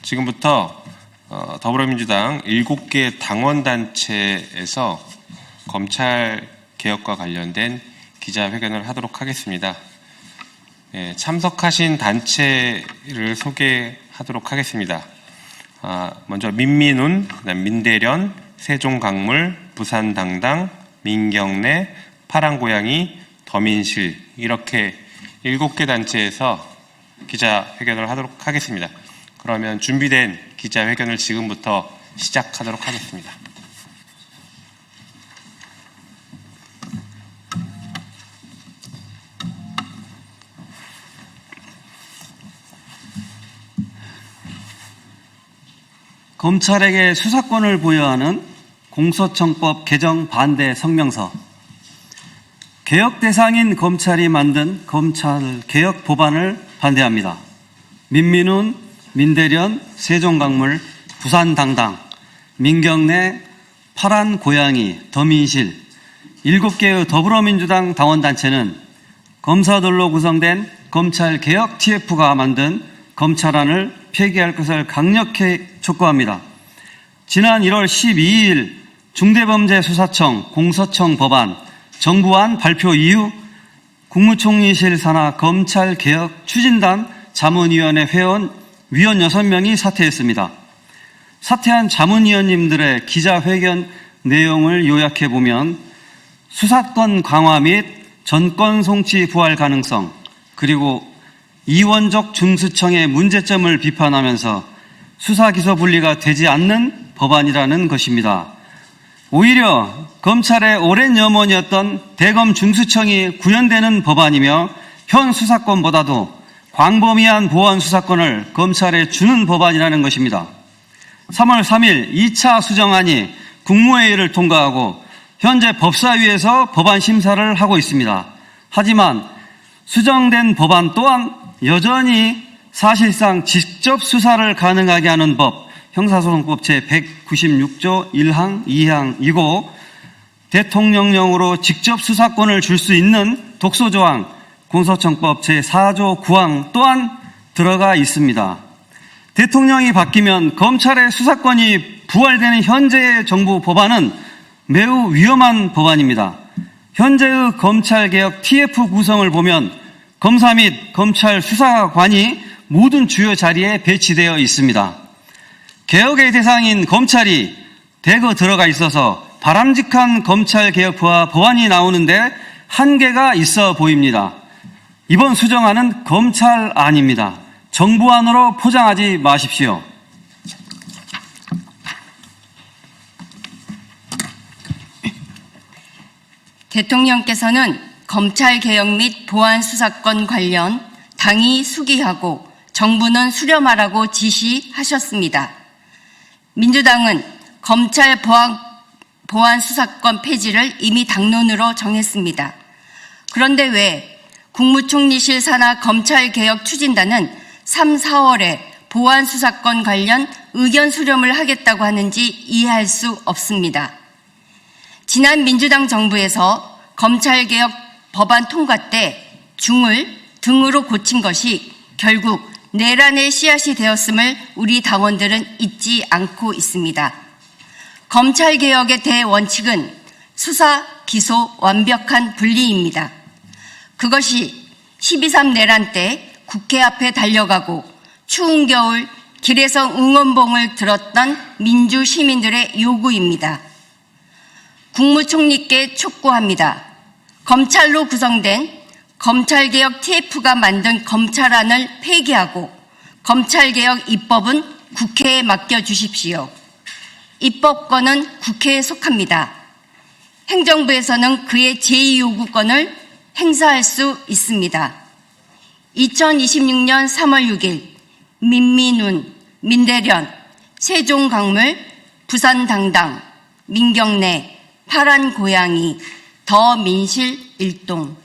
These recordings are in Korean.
지금부터 더불어민주당 7개 당원단체에서 검찰 개혁과 관련된 기자회견을 하도록 하겠습니다. 참석하신 단체를 소개하도록 하겠습니다. 먼저 민민운, 민대련, 세종강물, 부산당당, 민경래, 파란고양이, 더민실 이렇게 7개 단체에서 기자회견을 하도록 하겠습니다. 그러면 준비된 기자회견을 지금부터 시작하도록 하겠습니다. 검찰에게 수사권을 부여하는 공소청법 개정 반대 성명서. 개혁 대상인 검찰이 만든 검찰 개혁 법안을 반대합니다. 민민운, 민대련, 세종강물, 부산당당, 민경래, 파란고양이, 더민실 7개의 더불어민주당 당원단체는 검사들로 구성된 검찰개혁 TF가 만든 검찰안을 폐기할 것을 강력히 촉구합니다. 지난 1월 12일 중대범죄수사청 공소청 법안 정부안 발표 이후 국무총리실 산하 검찰개혁 추진단 자문위원회 회원 6명이 사퇴했습니다. 사퇴한 자문위원님들의 기자회견 내용을 요약해보면 수사권 강화 및 전권 송치 부활 가능성, 그리고 이원적 중수청의 문제점을 비판하면서 수사기소 분리가 되지 않는 법안이라는 것입니다. 오히려 검찰의 오랜 염원이었던 대검 중수청이 구현되는 법안이며 현 수사권보다도 광범위한 보안 수사권을 검찰에 주는 법안이라는 것입니다. 3월 3일 2차 수정안이 국무회의를 통과하고 현재 법사위에서 법안 심사를 하고 있습니다. 하지만 수정된 법안 또한 여전히 사실상 직접 수사를 가능하게 하는 법, 형사소송법 제196조 1항, 2항이고 대통령령으로 직접 수사권을 줄 수 있는 독소조항, 공소청법 제4조 9항 또한 들어가 있습니다. 대통령이 바뀌면 검찰의 수사권이 부활되는 현재의 정부 법안은 매우 위험한 법안입니다. 현재의 검찰개혁 TF 구성을 보면 검사 및 검찰 수사관이 모든 주요 자리에 배치되어 있습니다. 개혁의 대상인 검찰이 대거 들어가 있어서 바람직한 검찰개혁 법안이 나오는데 한계가 있어 보입니다. 이번 수정안은 검찰안입니다. 정부안으로 포장하지 마십시오. 대통령께서는 검찰개혁 및 보안수사권 관련 당이 수기하고 정부는 수렴하라고 지시하셨습니다. 민주당은 검찰 보안수사권 폐지를 이미 당론으로 정했습니다. 그런데 왜 국무총리실 산하 검찰개혁 추진단은 3, 4월에 보안수사권 관련 의견 수렴을 하겠다고 하는지 이해할 수 없습니다. 지난 민주당 정부에서 검찰개혁 법안 통과 때 중을 등으로 고친 것이 결국 내란의 씨앗이 되었음을 우리 당원들은 잊지 않고 있습니다. 검찰개혁의 대원칙은 수사, 기소, 완벽한 분리입니다. 그것이 12.3 내란 때 국회 앞에 달려가고 추운 겨울 길에서 응원봉을 들었던 민주 시민들의 요구입니다. 국무총리께 촉구합니다. 검찰로 구성된 검찰개혁 TF가 만든 검찰안을 폐기하고 검찰개혁 입법은 국회에 맡겨주십시오. 입법권은 국회에 속합니다. 행정부에서는 그의 제2요구권을 행사할 수 있습니다. 2026년 3월 6일 민민운, 민대련, 세종강물, 부산당당, 민경래, 파란고양이, 더민실 일동.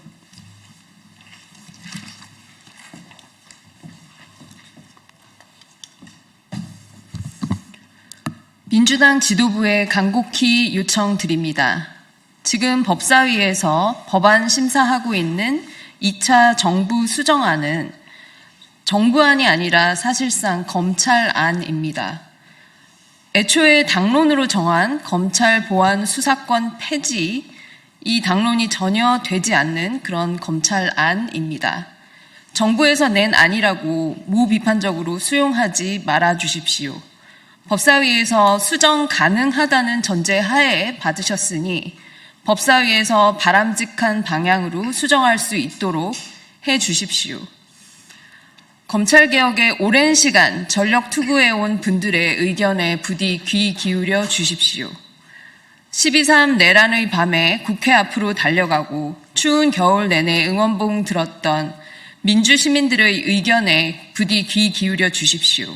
민주당 지도부에 간곡히 요청드립니다. 지금 법사위에서 법안 심사하고 있는 2차 정부 수정안은 정부안이 아니라 사실상 검찰안입니다. 애초에 당론으로 정한 검찰 보안 수사권 폐지, 이 당론이 전혀 되지 않는 그런 검찰안입니다. 정부에서 낸 안이라고 무비판적으로 수용하지 말아 주십시오. 법사위에서 수정 가능하다는 전제 하에 받으셨으니 법사위에서 바람직한 방향으로 수정할 수 있도록 해 주십시오. 검찰개혁에 오랜 시간 전력 투구해온 분들의 의견에 부디 귀 기울여 주십시오. 12.3 내란의 밤에 국회 앞으로 달려가고 추운 겨울 내내 응원봉 들었던 민주시민들의 의견에 부디 귀 기울여 주십시오.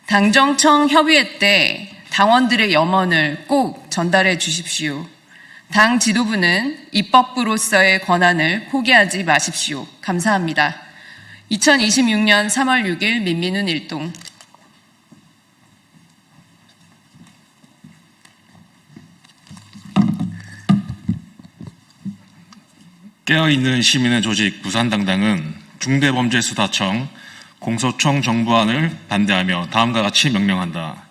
당정청 협의회 때 당원들의 염원을 꼭 전달해 주십시오. 당 지도부는 입법부로서의 권한을 포기하지 마십시오. 감사합니다. 2026년 3월 6일 민민훈 일동. 깨어있는 시민의 조직 부산당당은 중대범죄수사청, 공소청 정부안을 반대하며 다음과 같이 명령한다.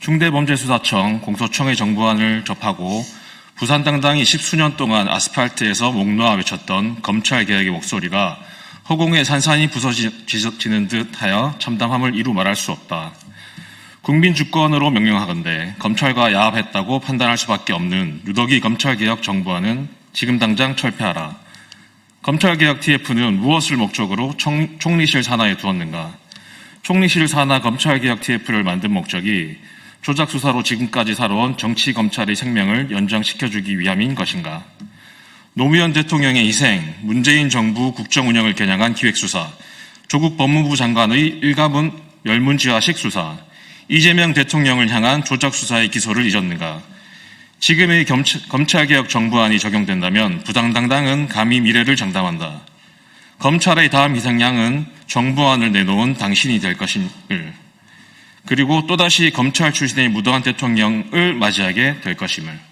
중대범죄수사청, 공소청의 정부안을 접하고 부산당당이 10수년 동안 아스팔트에서 목 놓아 외쳤던 검찰개혁의 목소리가 허공에 산산이 부서지는 듯하여 참담함을 이루 말할 수 없다. 국민 주권으로 명령하건대 검찰과 야합했다고 판단할 수밖에 없는 누더기 검찰개혁 정부안은 지금 당장 철폐하라. 검찰개혁 TF는 무엇을 목적으로 총리실 산하에 두었는가? 총리실 산하 검찰개혁 TF를 만든 목적이 조작수사로 지금까지 살아온 정치검찰의 생명을 연장시켜주기 위함인 것인가? 노무현 대통령의 희생, 문재인 정부 국정운영을 겨냥한 기획수사, 조국 법무부 장관의 일가문 열문지화식 수사, 이재명 대통령을 향한 조작수사의 기소를 잊었는가? 지금의 검찰개혁 정부안이 적용된다면 부당당당은 감히 미래를 장담한다. 검찰의 다음 희생양은 정부안을 내놓은 당신이 될 것임을, 그리고 또다시 검찰 출신의 무도한 대통령을 맞이하게 될 것임을.